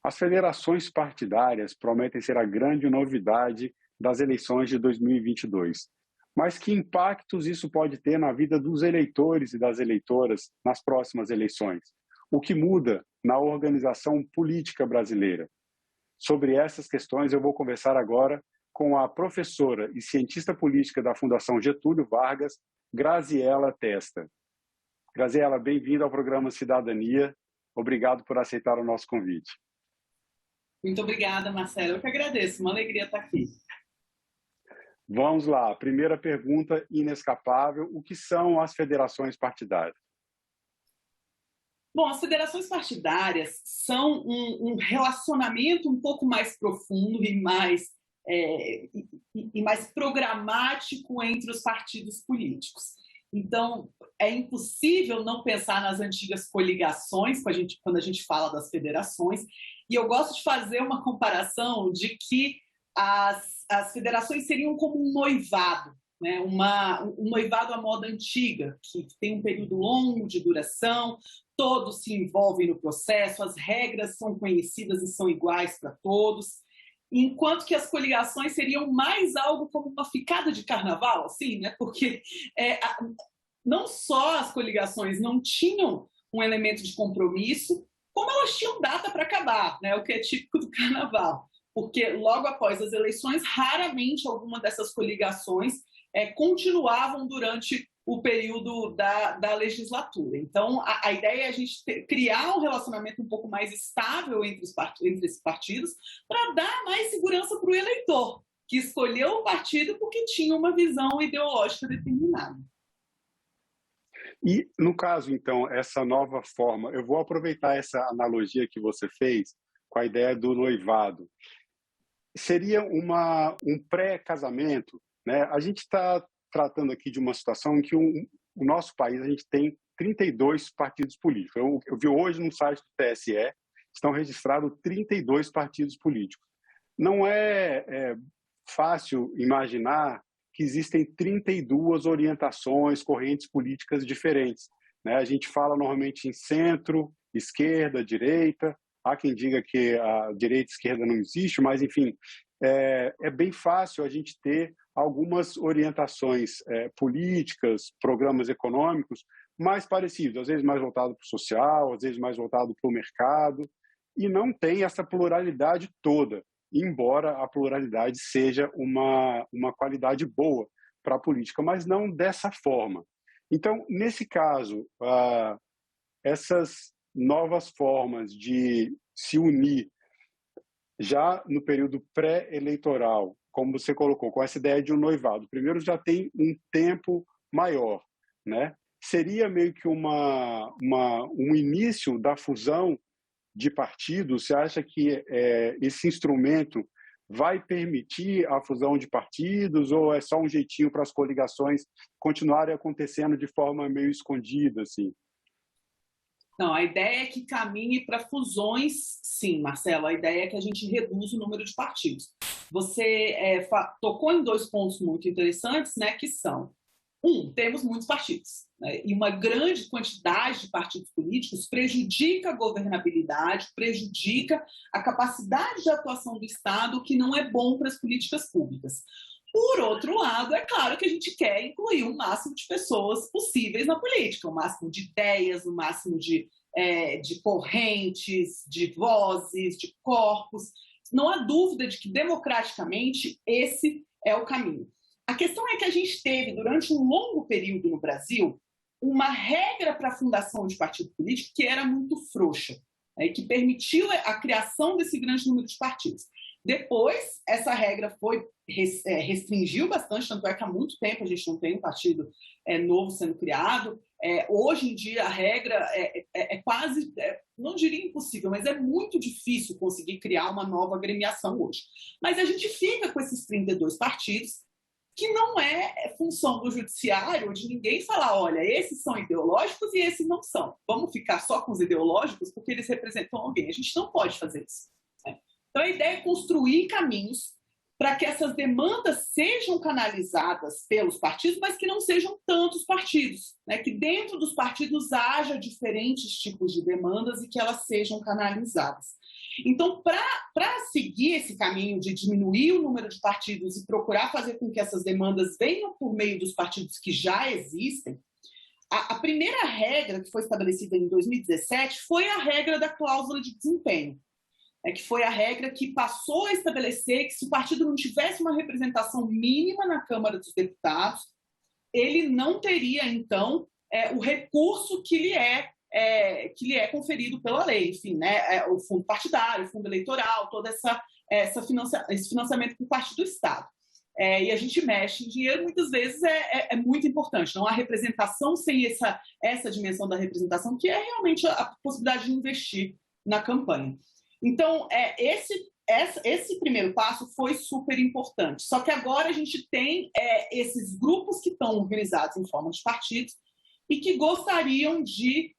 As federações partidárias prometem ser a grande novidade das eleições de 2022. Mas que impactos isso pode ter na vida dos eleitores e das eleitoras nas próximas eleições? O que muda na organização política brasileira? Sobre essas questões eu vou conversar agora com a professora e cientista política da Fundação Getúlio Vargas, Graziela Testa. Graziela, bem-vinda ao programa Cidadania. Obrigado por aceitar o nosso convite. Muito obrigada, Marcelo. Eu que agradeço. Uma alegria estar aqui. Vamos lá. Primeira pergunta inescapável. O que são as federações partidárias? Bom, as federações partidárias são um relacionamento um pouco mais profundo e mais programático entre os partidos políticos. Então, é impossível não pensar nas antigas coligações quando a gente fala das federações. E eu gosto de fazer uma comparação de que as federações seriam como um noivado, né? Um noivado à moda antiga, que tem um período longo de duração, todos se envolvem no processo, as regras são conhecidas e são iguais para todos, enquanto que as coligações seriam mais algo como uma ficada de carnaval, assim, né? Porque não só as coligações não tinham um elemento de compromisso, como elas tinham data para acabar, né? O que é típico do carnaval. Porque logo após as eleições, raramente alguma dessas coligações continuavam durante o período da legislatura. Então, a ideia é a gente criar um relacionamento um pouco mais estável entre esses partidos para dar mais segurança para o eleitor, que escolheu o partido porque tinha uma visão ideológica determinada. E, no caso, então, essa nova forma, eu vou aproveitar essa analogia que você fez com a ideia do noivado. Seria um pré-casamento, né? A gente está tratando aqui de uma situação em que o nosso país, a gente tem 32 partidos políticos. Eu vi hoje no site do TSE, estão registrados 32 partidos políticos. Não é fácil imaginar que existem 32 orientações, correntes políticas diferentes, né? A gente fala normalmente em centro, esquerda, direita. Há quem diga que a direita e a esquerda não existe, mas, enfim, é bem fácil a gente ter algumas orientações políticas, programas econômicos mais parecidos, às vezes mais voltado para o social, às vezes mais voltado para o mercado, e não tem essa pluralidade toda, embora a pluralidade seja uma qualidade boa para a política, mas não dessa forma. Então, nesse caso, essas novas formas de se unir já no período pré-eleitoral, como você colocou, com essa ideia de um noivado, primeiro já tem um tempo maior, né? Seria meio que um início da fusão de partidos? Você acha que esse instrumento vai permitir a fusão de partidos ou é só um jeitinho para as coligações continuarem acontecendo de forma meio escondida, assim? Não, a ideia é que caminhe para fusões, sim, Marcelo. A ideia é que a gente reduza o número de partidos. Você tocou em dois pontos muito interessantes, né, que são, temos muitos partidos, né, e uma grande quantidade de partidos políticos prejudica a governabilidade, prejudica a capacidade de atuação do Estado, o que não é bom para as políticas públicas. Por outro lado, é claro que a gente quer incluir o máximo de pessoas possíveis na política, o máximo de ideias, o máximo de correntes, de vozes, de corpos. Não há dúvida de que, democraticamente, esse é o caminho. A questão é que a gente teve, durante um longo período no Brasil, uma regra para a fundação de partido político que era muito frouxa, né, que permitiu a criação desse grande número de partidos. Depois, essa regra restringiu bastante, tanto é que há muito tempo a gente não tem um partido novo sendo criado. Hoje em dia, a regra é quase, não diria impossível, mas é muito difícil conseguir criar uma nova agremiação hoje. Mas a gente fica com esses 32 partidos, que não é função do judiciário de ninguém falar, olha, esses são ideológicos e esses não são. Vamos ficar só com os ideológicos porque eles representam alguém. A gente não pode fazer isso. Então, a ideia é construir caminhos para que essas demandas sejam canalizadas pelos partidos, mas que não sejam tantos partidos, né? Que dentro dos partidos haja diferentes tipos de demandas e que elas sejam canalizadas. Então, para seguir esse caminho de diminuir o número de partidos e procurar fazer com que essas demandas venham por meio dos partidos que já existem, a primeira regra que foi estabelecida em 2017 foi a regra da cláusula de desempenho, que foi a regra que passou a estabelecer que se o partido não tivesse uma representação mínima na Câmara dos Deputados, ele não teria, então, o recurso que lhe é conferido pela lei, enfim, né, o fundo partidário, o fundo eleitoral, todo esse financiamento por parte do Estado. E a gente mexe em dinheiro, muitas vezes é muito importante. Não há representação sem essa dimensão da representação, que é realmente a possibilidade de investir na campanha. Então, esse primeiro passo foi super importante. Só que agora a gente tem esses grupos que estão organizados em forma de partidos e que gostariam de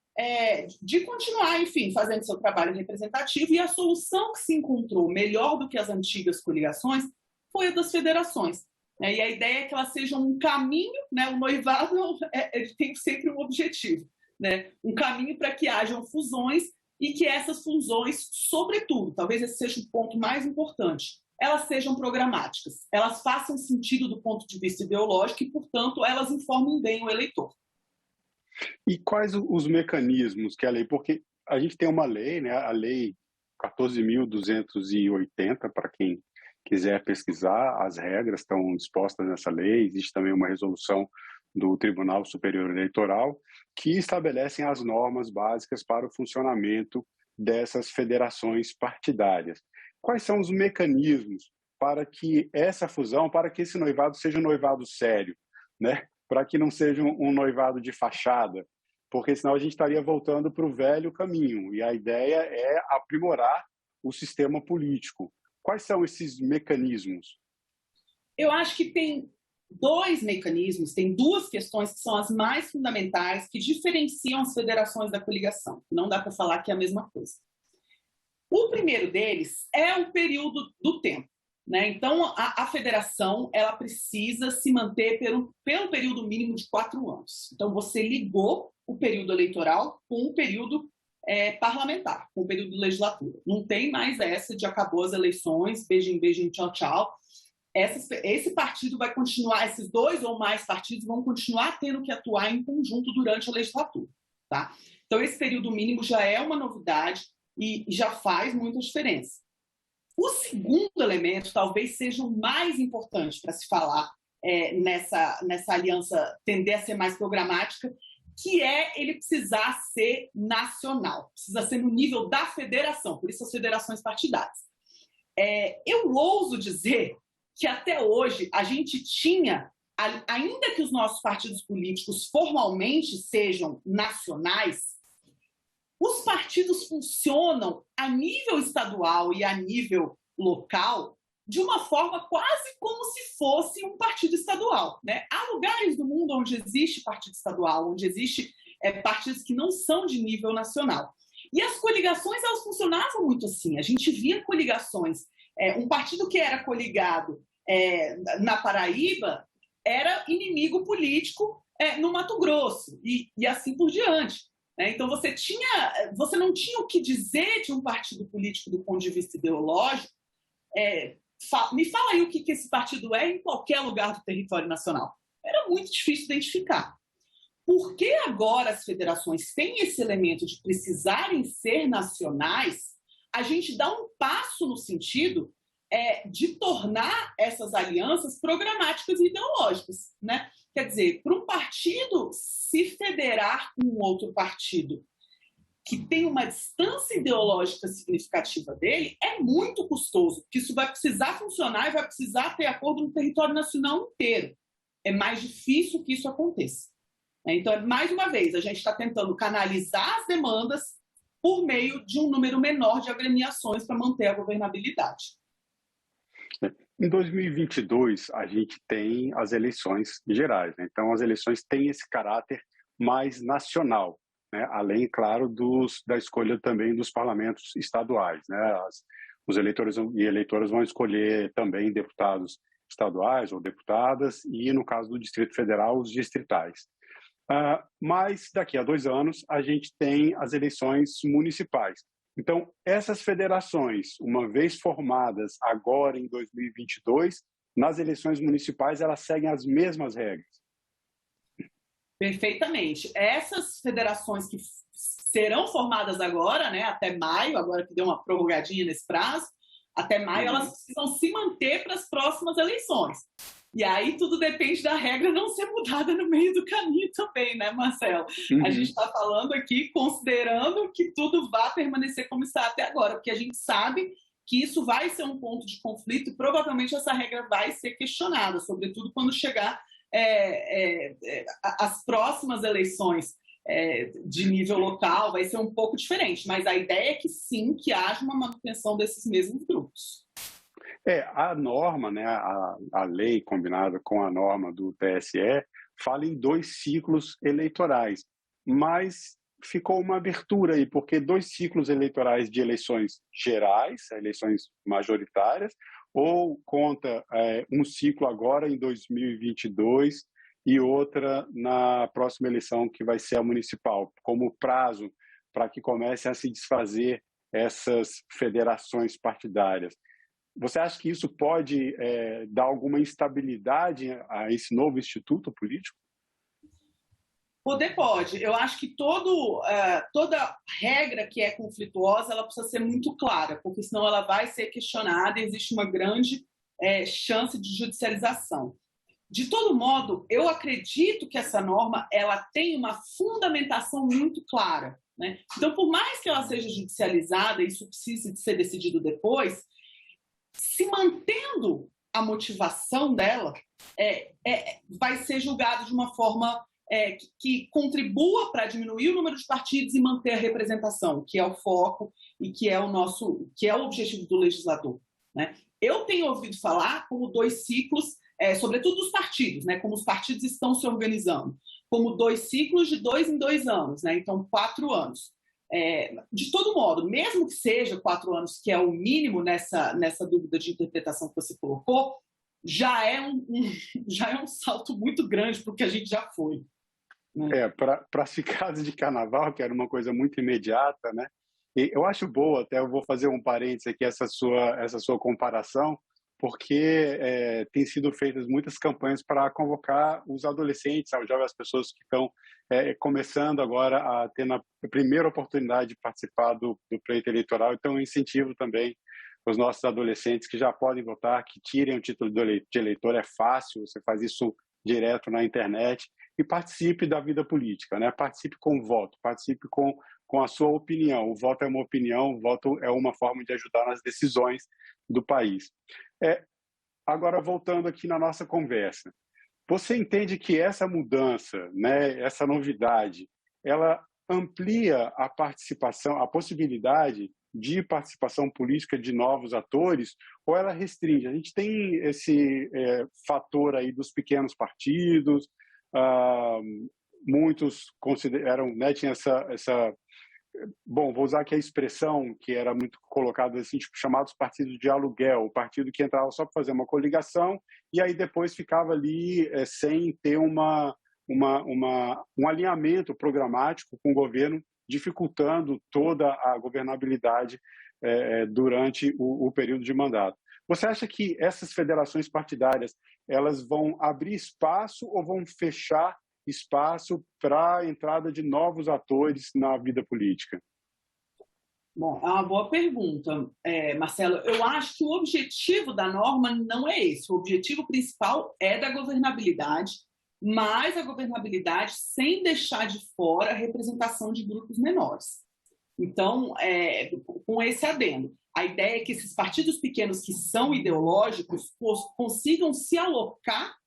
continuar, enfim, fazendo seu trabalho representativo, e a solução que se encontrou melhor do que as antigas coligações foi a das federações. E a ideia é que elas sejam um caminho, né? O noivado ele tem sempre um objetivo, né? Um caminho para que hajam fusões e que essas fusões, sobretudo, talvez esse seja o ponto mais importante, elas sejam programáticas, elas façam sentido do ponto de vista ideológico e, portanto, elas informem bem o eleitor. E quais os mecanismos que a lei... Porque a gente tem uma lei, né? A Lei 14.280, para quem quiser pesquisar, as regras estão dispostas nessa lei. Existe também uma resolução do Tribunal Superior Eleitoral que estabelecem as normas básicas para o funcionamento dessas federações partidárias. Quais são os mecanismos para que essa fusão, para que esse noivado seja um noivado sério, né? Para que não seja um noivado de fachada, porque senão a gente estaria voltando para o velho caminho, e a ideia é aprimorar o sistema político. Quais são esses mecanismos? Eu acho que tem dois mecanismos, tem duas questões que são as mais fundamentais, que diferenciam as federações da coligação. Não dá para falar que é a mesma coisa. O primeiro deles é o período do tempo, né? Então, a federação ela precisa se manter pelo período mínimo de 4 anos. Então, você ligou o período eleitoral com o período parlamentar, com o período de legislatura. Não tem mais essa de acabou as eleições, beijinho, beijinho, tchau, tchau. Esse partido vai continuar, esses 2 ou mais partidos vão continuar tendo que atuar em conjunto durante a legislatura, tá? Então, esse período mínimo já é uma novidade e já faz muita diferença. O segundo elemento talvez seja o mais importante para se falar nessa aliança tender a ser mais programática, que é ele precisar ser nacional, precisa ser no nível da federação, por isso as federações partidárias. Eu ouso dizer que até hoje a gente tinha, ainda que os nossos partidos políticos formalmente sejam nacionais, os partidos funcionam a nível estadual e a nível local de uma forma quase como se fosse um partido estadual, né? Há lugares do mundo onde existe partido estadual, onde existe partidos que não são de nível nacional. E as coligações, elas funcionavam muito assim. A gente via coligações. Um partido que era coligado na Paraíba era inimigo político no Mato Grosso, e assim por diante. Então, você não tinha o que dizer de um partido político do ponto de vista ideológico. Me fala aí o que esse partido é em qualquer lugar do território nacional. Era muito difícil identificar. Por que agora as federações têm esse elemento de precisarem ser nacionais? A gente dá um passo no sentido de tornar essas alianças programáticas e ideológicas, né? Quer dizer, para um partido se federar com um outro partido que tem uma distância ideológica significativa dele, é muito custoso, porque isso vai precisar funcionar e vai precisar ter acordo no território nacional inteiro. É mais difícil que isso aconteça. Então, mais uma vez, a gente está tentando canalizar as demandas por meio de um número menor de agremiações para manter a governabilidade. Em 2022, a gente tem as eleições gerais, né? Então, as eleições têm esse caráter mais nacional, né? Além, claro, da escolha também dos parlamentos estaduais, né? Os eleitores e eleitoras vão escolher também deputados estaduais ou deputadas e, no caso do Distrito Federal, os distritais. Mas daqui a 2 anos a gente tem as eleições municipais. Então, essas federações, uma vez formadas agora em 2022, nas eleições municipais, elas seguem as mesmas regras. Perfeitamente. Essas federações que serão formadas agora, né, até maio, agora que deu uma prorrogadinha nesse prazo, até maio elas precisam se manter para as próximas eleições. E aí tudo depende da regra não ser mudada no meio do caminho também, né, Marcelo? A gente está falando aqui considerando que tudo vai permanecer como está até agora, porque a gente sabe que isso vai ser um ponto de conflito e provavelmente essa regra vai ser questionada, sobretudo quando chegar as próximas eleições de nível local, vai ser um pouco diferente, mas a ideia é que sim, que haja uma manutenção desses mesmos grupos. A norma, né, a lei combinada com a norma do TSE, fala em 2 ciclos eleitorais, mas ficou uma abertura aí, porque 2 ciclos eleitorais de eleições gerais, eleições majoritárias, ou conta um ciclo agora em 2022 e outra na próxima eleição, que vai ser a municipal, como prazo para que comecem a se desfazer essas federações partidárias. Você acha que isso pode dar alguma instabilidade a esse novo instituto político? Poder pode. Eu acho que toda regra que é conflituosa, ela precisa ser muito clara, porque senão ela vai ser questionada e existe uma grande chance de judicialização. De todo modo, eu acredito que essa norma ela tem uma fundamentação muito clara, né? Então, por mais que ela seja judicializada, isso precise de ser decidido depois, se mantendo a motivação dela, vai ser julgado de uma forma que contribua para diminuir o número de partidos e manter a representação, que é o foco e que é o objetivo do legislador, né? Eu tenho ouvido falar como 2 ciclos, sobretudo dos partidos, né? Como os partidos estão se organizando, como 2 ciclos de 2 em 2 anos, né? Então 4 anos. De todo modo, mesmo que seja 4 anos, que é o mínimo nessa dúvida de interpretação que você colocou, já é um salto muito grande para o que a gente já foi. Né? Para as ficadas de carnaval, que era uma coisa muito imediata, né? E eu acho boa, até eu vou fazer um parênteses aqui, essa sua comparação, porque tem sido feitas muitas campanhas para convocar os adolescentes, os jovens, as pessoas que estão começando agora a ter na primeira oportunidade de participar do pleito eleitoral. Então, eu incentivo também os nossos adolescentes que já podem votar, que tirem o título de eleitor. É fácil, você faz isso direto na internet e participe da vida política, né? Participe com o voto, participe com a sua opinião. O voto é uma opinião, o voto é uma forma de ajudar nas decisões do país. Agora, voltando aqui na nossa conversa, você entende que essa mudança, né, essa novidade, ela amplia a participação, a possibilidade de participação política de novos atores, ou ela restringe? A gente tem esse fator aí dos pequenos partidos, muitos consideram, né, tinha essa bom, vou usar aqui a expressão que era muito colocada assim, tipo, chamados partidos de aluguel, o partido que entrava só para fazer uma coligação e aí depois ficava ali sem ter um alinhamento programático com o governo, dificultando toda a governabilidade durante o período de mandato. Você acha que essas federações partidárias elas vão abrir espaço ou vão fechar espaço para a entrada de novos atores na vida política? Bom, é uma boa pergunta, Marcelo. Eu acho que o objetivo da norma não é esse. O objetivo principal é da governabilidade, mas a governabilidade sem deixar de fora a representação de grupos menores. Então, com esse adendo, a ideia é que esses partidos pequenos que são ideológicos consigam se alocar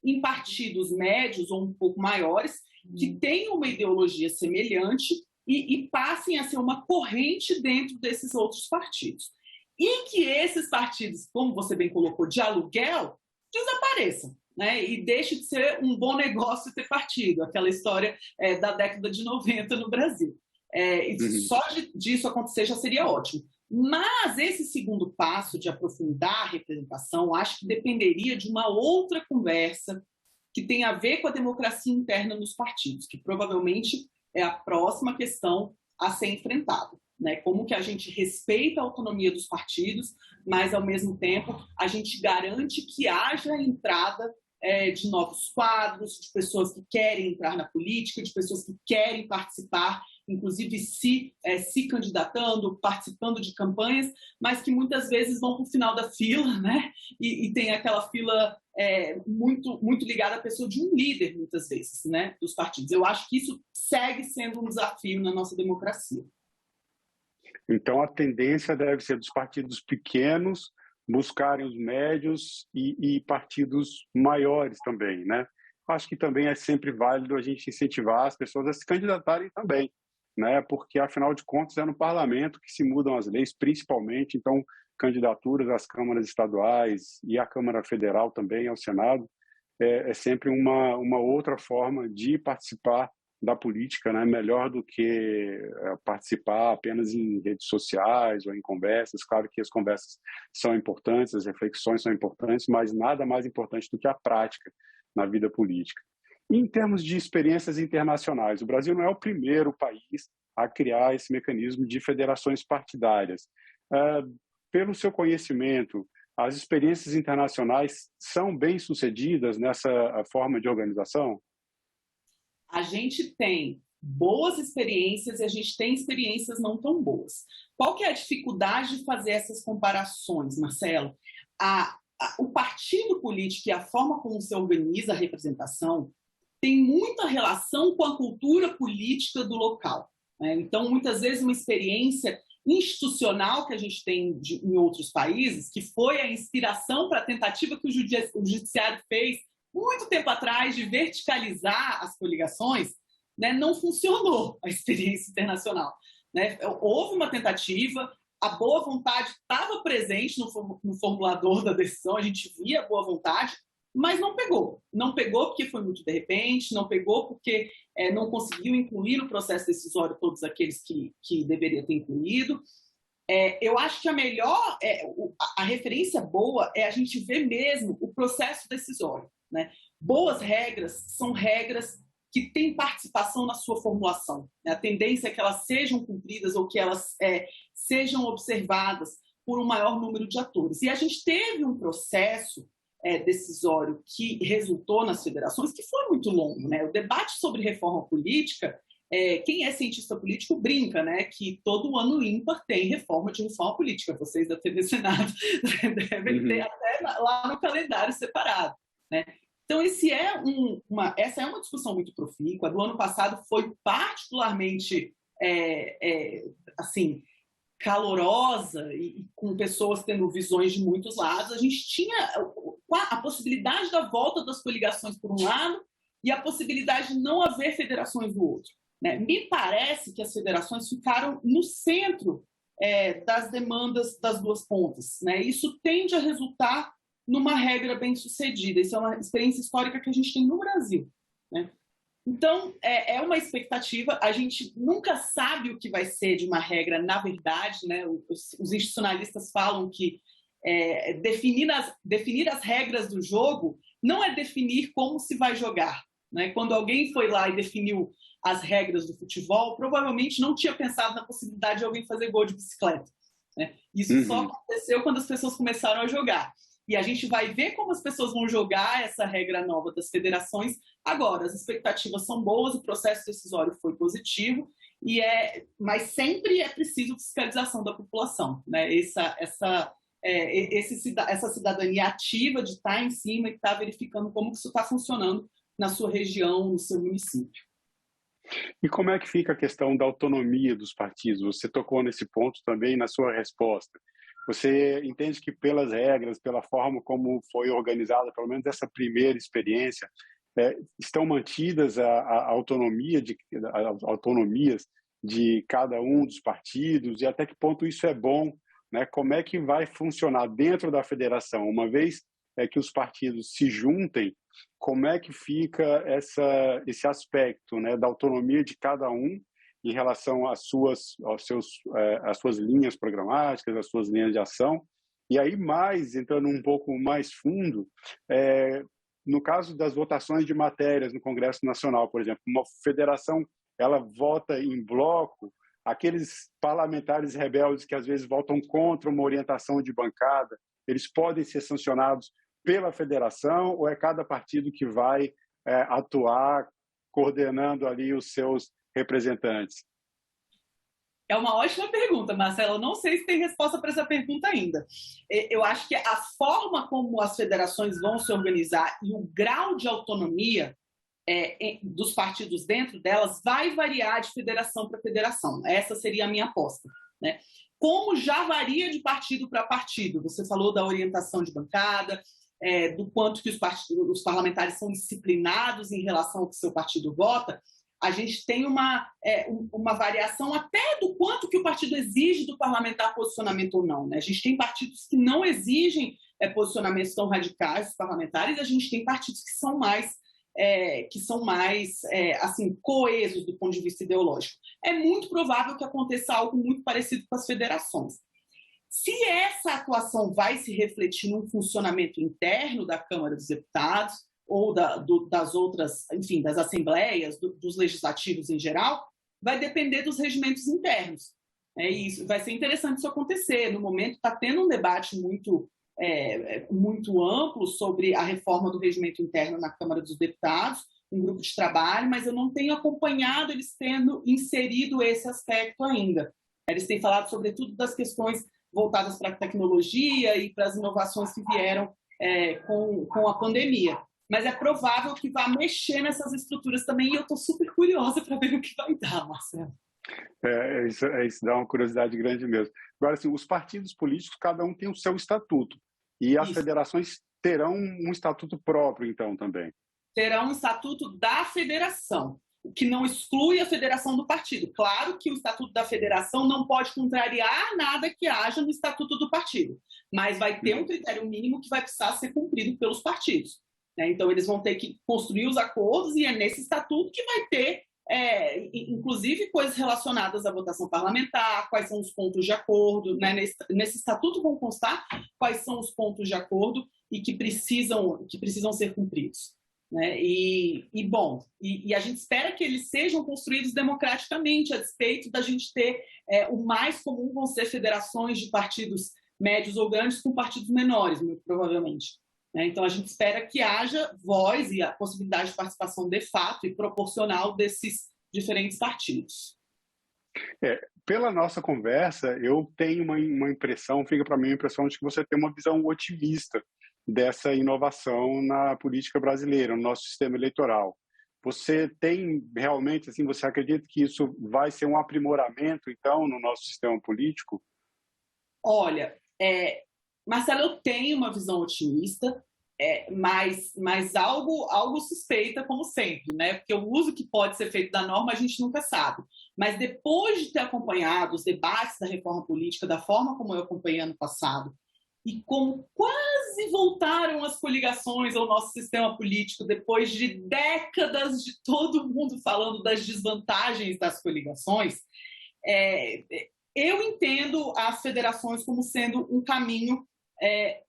em partidos médios ou um pouco maiores que tenham uma ideologia semelhante e passem a ser uma corrente dentro desses outros partidos. E que esses partidos, como você bem colocou, de aluguel, desapareçam, né? E deixe de ser um bom negócio ter partido, aquela história da década de 90 no Brasil. Só disso acontecer já seria ótimo. Mas esse segundo passo de aprofundar a representação, acho que dependeria de uma outra conversa que tem a ver com a democracia interna nos partidos, que provavelmente é a próxima questão a ser enfrentada. né? Como que a gente respeita a autonomia dos partidos, mas, ao mesmo tempo, a gente garante que haja a entrada de novos quadros, de pessoas que querem entrar na política, de pessoas que querem participar, inclusive se candidatando, participando de campanhas, mas que muitas vezes vão para o final da fila, né? E tem aquela fila muito, muito ligada à pessoa de um líder, muitas vezes, né? Dos partidos. Eu acho que isso segue sendo um desafio na nossa democracia. Então, a tendência deve ser dos partidos pequenos buscarem os médios e partidos maiores também, né? Acho que também é sempre válido a gente incentivar as pessoas a se candidatarem também, né? Porque, afinal de contas, é no parlamento que se mudam as leis, principalmente, então, candidaturas às câmaras estaduais e à Câmara Federal também, ao Senado, é sempre uma outra forma de participar da política, né? Melhor do que participar apenas em redes sociais ou em conversas. Claro que as conversas são importantes, as reflexões são importantes, mas nada mais importante do que a prática na vida política. E em termos de experiências internacionais, o Brasil não é o primeiro país a criar esse mecanismo de federações partidárias. Pelo seu conhecimento, as experiências internacionais são bem-sucedidas nessa forma de organização? A gente tem boas experiências e a gente tem experiências não tão boas. Qual que é a dificuldade de fazer essas comparações, Marcelo? O partido político e a forma como se organiza a representação tem muita relação com a cultura política do local, né? Então, muitas vezes, uma experiência institucional que a gente tem em outros países, que foi a inspiração para a tentativa que o judiciário fez muito tempo atrás de verticalizar as coligações, né, não funcionou a experiência internacional, né? Houve uma tentativa, a boa vontade estava presente no formulador da decisão, a gente via a boa vontade, mas não pegou. Não pegou porque foi muito de repente, não pegou porque não conseguiu incluir no processo decisório todos aqueles que deveria ter incluído. Eu acho que a referência boa é a gente ver mesmo o processo decisório, né? Boas regras são regras que têm participação na sua formulação, né? A tendência é que elas sejam cumpridas ou que elas sejam observadas por um maior número de atores. E a gente teve um processo decisório que resultou nas federações que foi muito longo, né? O debate sobre reforma política, quem é cientista político brinca, né, que todo ano ímpar tem reforma política. Vocês da TV Senado devem ter até lá no calendário separado, né? Então, essa é uma discussão muito profícua. A do ano passado foi particularmente assim, calorosa e com pessoas tendo visões de muitos lados. A gente tinha a possibilidade da volta das coligações por um lado e a possibilidade de não haver federações do outro, né? Me parece que as federações ficaram no centro das demandas das duas pontas, né? Isso tende a resultar numa regra bem-sucedida. Isso é uma experiência histórica que a gente tem no Brasil, né? Então, é uma expectativa. A gente nunca sabe o que vai ser de uma regra, na verdade, né? Os institucionalistas falam que definir as regras do jogo não é definir como se vai jogar, né? Quando alguém foi lá e definiu as regras do futebol, provavelmente não tinha pensado na possibilidade de alguém fazer gol de bicicleta, né? Isso só aconteceu quando as pessoas começaram a jogar. E a gente vai ver como as pessoas vão jogar essa regra nova das federações. Agora, as expectativas são boas, o processo decisório foi positivo, mas sempre é preciso fiscalização da população, né? Essa cidadania ativa de estar em cima e estar verificando como que isso está funcionando na sua região, no seu município. E como é que fica a questão da autonomia dos partidos? Você tocou nesse ponto também na sua resposta. Você entende que pelas regras, pela forma como foi organizada, pelo menos essa primeira experiência, estão mantidas as autonomias de cada um dos partidos e até que ponto isso é bom, né? Como é que vai funcionar dentro da federação? Uma vez que os partidos se juntem, como é que fica esse aspecto, né, da autonomia de cada um em relação às suas linhas programáticas, às suas linhas de ação? E aí, entrando um pouco mais fundo, no caso das votações de matérias no Congresso Nacional, por exemplo, uma federação ela vota em bloco, aqueles parlamentares rebeldes que às vezes votam contra uma orientação de bancada, eles podem ser sancionados pela federação ou é cada partido que vai atuar coordenando ali os seus representantes? É uma ótima pergunta, Marcelo. Eu não sei se tem resposta para essa pergunta ainda. Eu acho que a forma como as federações vão se organizar e o grau de autonomia dos partidos dentro delas vai variar de federação para federação. Essa seria a minha aposta, né? Como já varia de partido para partido. Você falou da orientação de bancada, do quanto que os parlamentares são disciplinados em relação ao que seu partido vota. A gente tem uma variação até do quanto que o partido exige do parlamentar posicionamento ou não, né? A gente tem partidos que não exigem posicionamentos tão radicais dos parlamentares, a gente tem partidos que são mais assim, coesos do ponto de vista ideológico. É muito provável que aconteça algo muito parecido com as federações. Se essa atuação vai se refletir no funcionamento interno da Câmara dos Deputados, ou das outras, enfim, das assembleias, dos legislativos em geral, vai depender dos regimentos internos. Isso vai ser interessante isso acontecer. No momento está tendo um debate muito amplo sobre a reforma do regimento interno na Câmara dos Deputados, um grupo de trabalho, mas eu não tenho acompanhado eles tendo inserido esse aspecto ainda. Eles têm falado, sobretudo, das questões voltadas para a tecnologia e para as inovações que vieram com a pandemia. Mas é provável que vá mexer nessas estruturas também, e eu estou super curiosa para ver o que vai dar, Marcelo. Isso dá uma curiosidade grande mesmo. Agora, assim, os partidos políticos, cada um tem o seu estatuto, e as federações terão um estatuto próprio, então, também. Terão um estatuto da federação, o que não exclui a federação do partido. Claro que o estatuto da federação não pode contrariar nada que haja no estatuto do partido, mas vai ter um critério mínimo que vai precisar ser cumprido pelos partidos. Então, eles vão ter que construir os acordos e é nesse estatuto que vai ter, inclusive, coisas relacionadas à votação parlamentar, quais são os pontos de acordo. Né? Nesse estatuto vão constar quais são os pontos de acordo e que precisam ser cumpridos. Né? Bom, a gente espera que eles sejam construídos democraticamente, a despeito da gente ter o mais comum vão ser federações de partidos médios ou grandes com partidos menores, muito provavelmente. Então, a gente espera que haja voz e a possibilidade de participação de fato e proporcional desses diferentes partidos. Pela nossa conversa, eu tenho uma impressão, fica para mim a impressão de que você tem uma visão otimista dessa inovação na política brasileira, no nosso sistema eleitoral. Você tem realmente, assim, você acredita que isso vai ser um aprimoramento, então, no nosso sistema político? Olha, Marcelo, eu tenho uma visão otimista, mas algo suspeita, como sempre, né? Porque o uso que pode ser feito da norma a gente nunca sabe. Mas depois de ter acompanhado os debates da reforma política, da forma como eu acompanhei ano passado, e como quase voltaram as coligações ao nosso sistema político depois de décadas de todo mundo falando das desvantagens das coligações, eu entendo as federações como sendo um caminho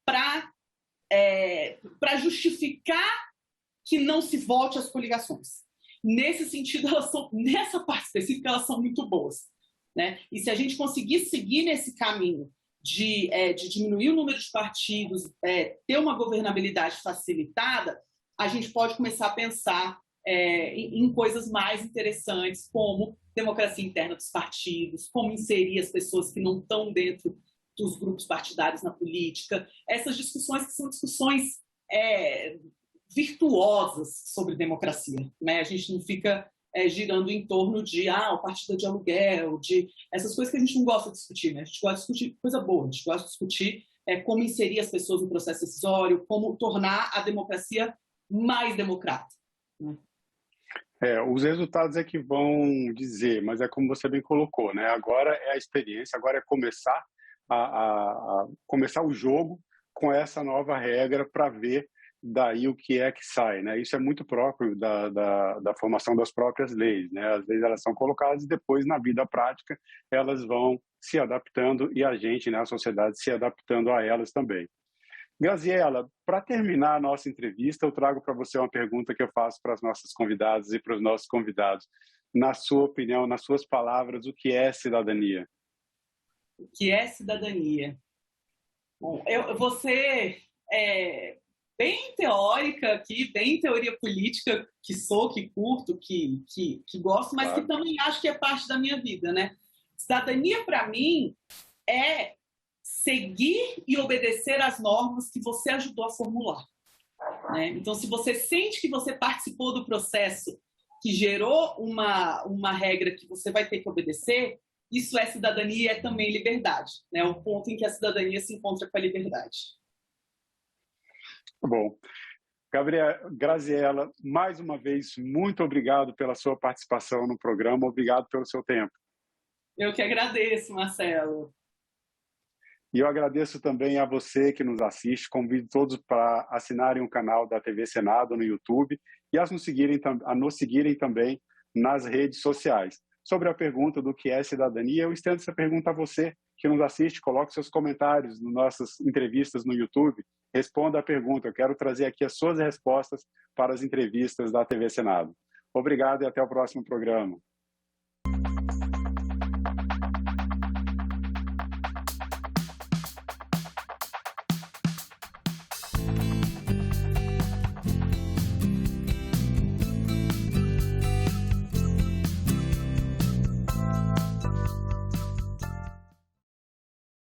para justificar que não se volte às coligações. Nesse sentido, nessa parte específica, elas são muito boas. Né? E se a gente conseguir seguir nesse caminho de diminuir o número de partidos, ter uma governabilidade facilitada, a gente pode começar a pensar em coisas mais interessantes, como democracia interna dos partidos, como inserir as pessoas que não estão dentro dos grupos partidários na política, essas discussões que são discussões virtuosas sobre democracia. Né? A gente não fica girando em torno de o partido de aluguel, de essas coisas que a gente não gosta de discutir. Né? A gente gosta de discutir coisa boa, a gente gosta de discutir como inserir as pessoas no processo decisório, como tornar a democracia mais democrática. Né? Os resultados é que vão dizer, mas é como você bem colocou, né? Agora é a experiência, agora é começar começar o jogo com essa nova regra para ver daí o que é que sai, né? Isso é muito próprio da formação das próprias leis, né? As leis elas são colocadas e depois na vida prática elas vão se adaptando e a gente, né, a sociedade se adaptando a elas também. Graziela, para terminar a nossa entrevista, eu trago para você uma pergunta que eu faço para as nossas convidadas e para os nossos convidados. na sua opinião, nas suas palavras, o que é cidadania? O que é cidadania? Bom, eu vou ser bem teórica aqui, bem teoria política, que sou, que curto, que gosto, mas que também acho que é parte da minha vida, né? Cidadania, para mim, é seguir e obedecer às normas que você ajudou a formular, né? Então, se você sente que você participou do processo que gerou uma regra que você vai ter que obedecer, isso é cidadania e é também liberdade, né? O ponto em que a cidadania se encontra com a liberdade. Bom, Graziela, mais uma vez, muito obrigado pela sua participação no programa, obrigado pelo seu tempo. Eu que agradeço, Marcelo. E eu agradeço também a você que nos assiste, convido todos para assinarem o canal da TV Senado no YouTube e a nos seguirem também nas redes sociais. Sobre a pergunta do que é cidadania, eu estendo essa pergunta a você que nos assiste, coloque seus comentários nas nossas entrevistas no YouTube, responda a pergunta, eu quero trazer aqui as suas respostas para as entrevistas da TV Senado. Obrigado e até o próximo programa.